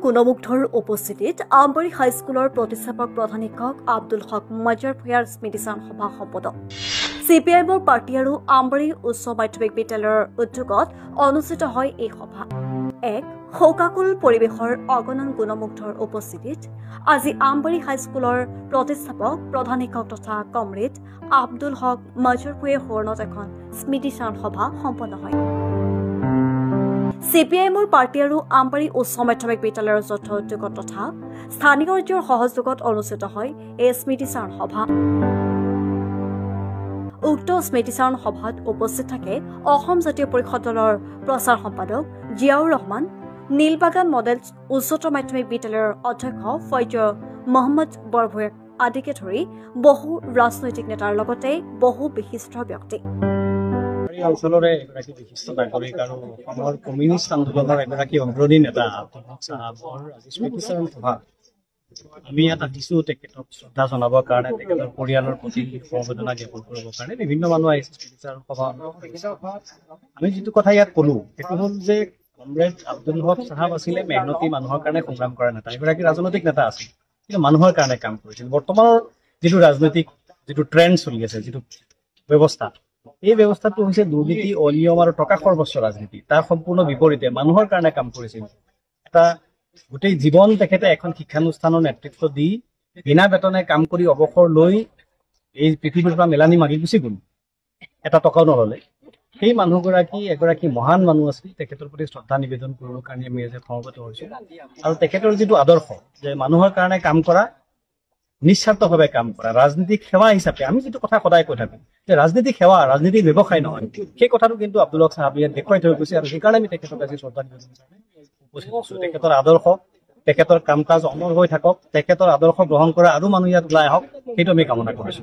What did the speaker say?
গুণমুগ্ধৰ উপস্থিতিত আমবাৰী হাইস্কুলৰ প্ৰতিষ্ঠাপক প্ৰধান শিক্ষক আব্দুল হক মজাৰ ভূঞাৰ স্মৃতিচাৰণ সভা সম্পন্ন। CPIMৰ পাৰ্টি আৰু আমবাৰী উচ্চ মাধ্যমিক বিদ্যালয়ৰ উদ্যোগত অনুষ্ঠিত হয় এই সভা। এক শোকাকুল পৰিৱেশৰ অগণন গুণমুগ্ধৰ উপস্থিতিত আজি আমবাৰী হাইস্কুলৰ প্ৰতিষ্ঠাপক প্ৰধান শিক্ষক তথা কমৰেড আব্দুল হক মজাৰ ভূঞাৰ সোঁৱৰণত এখন স্মৃতিচাৰণ সভা সম্পন্ন হয়। CPIMৰ পাৰ্টি আৰু আমবাৰী উচ্চ মাধ্যমিক বিদ্যালয়ৰ যৌথ উদ্যোগত তথা স্থানীয় ৰাজ্যৰ সহযোগত অনুষ্ঠিত হয় এই স্মৃতিচাৰণ সভা। উক্ত স্মৃতিচাৰণ সভাত উপস্থিত থাকে অসম জাতীয় পৰিষদ দলৰ প্ৰচাৰ সম্পাদক জিয়াউৰ ৰহমান, নীলবাগান মডেল উচ্চতৰ মাধ্যমিক বিদ্যালয়ৰ অধ্যক্ষ ফৈজ মহম্মদ বৰভূঞা আদিকে ধৰি বহু ৰাজনৈতিক নেতাৰ লগতে বহু বিশিষ্ট ব্যক্তি। এই অঞ্চলৰে এগৰাকী বিশিষ্ট নাগৰিক আৰু অসমৰ কমিউনিষ্ট আন্দোলনৰ এগৰাকী অগ্ৰণী নেতা চাহাবৰ আজি স্মৃতিচাৰণ সভা। আমি ইয়াত আহিছো তেখেতক শ্ৰদ্ধা জনাবৰ কাৰণে, তেখেতৰ পৰিয়ালৰ প্ৰতি সমবেদনা জ্ঞাপন কৰিবৰ কাৰণে বিভিন্ন মানুহ আহিছে স্মৃতিচাৰণ সভা। আমি যিটো কথা ইয়াত কলো সেইটো হ'ল যে কমৰেড আব্দুল হক চাহাব আছিলে মেহনতি মানুহৰ কাৰণে সংগ্ৰাম কৰা নেতা, এগৰাকী ৰাজনৈতিক নেতা আছিল, কিন্তু মানুহৰ কাৰণে কাম কৰিছিল। বৰ্তমানৰ যিটো ৰাজনৈতিক যিটো ট্ৰেণ্ড চলি আছে, যিটো ব্যৱস্থা, এই ব্যৱস্থাটো হৈছে দুৰ্নীতি, অনিয়ম আৰু টকা খৰচ ৰাজনীতি। তাৰ সম্পূৰ্ণ বিপৰীতে মানুহৰ কাৰণে কাম কৰিছিল। এটা গোটেই জীৱন তেখেতে এখন শিক্ষানুষ্ঠানৰ নেতৃত্ব দি বিনা বেতনে কাম কৰি অৱসৰ লৈ এই পৃথিৱীৰ পৰা মেলানি মাগি গুচি গ'ল, এটা টকাও নললে। সেই মানুহগৰাকী এগৰাকী মহান মানুহ আছিল। তেখেতৰ প্ৰতি শ্ৰদ্ধা নিবেদন কৰিবৰ কাৰণে আমি আজি সমবেত হৈছো। আৰু তেখেতৰ যিটো আদৰ্শ যে মানুহৰ কাৰণে কাম কৰা, নিস্বাৰ্থভাৱে কাম কৰা, ৰাজনীতিক সেৱা হিচাপে আমি যিটো কথা সদায় কৈ থাকো যে ৰাজনীতিক সেৱা, ৰাজনীতিক ব্যৱসায় নহয়, সেই কথাটো কিন্তু আব্দুল হক চাহাবে দেখুৱাই থৈ গৈছে। আৰু সেইকাৰণে আমি তেখেতক আজি শ্ৰদ্ধা নিবেদন কাৰণে উপস্থিত হৈছো। তেখেতৰ আদৰ্শ, তেখেতৰ কাম কাজ অমৰ হৈ থাকক, তেখেতৰ আদৰ্শ গ্ৰহণ কৰা আৰু মানুহ ইয়াত ওলাই আহক, সেইটো আমি কামনা কৰিছো।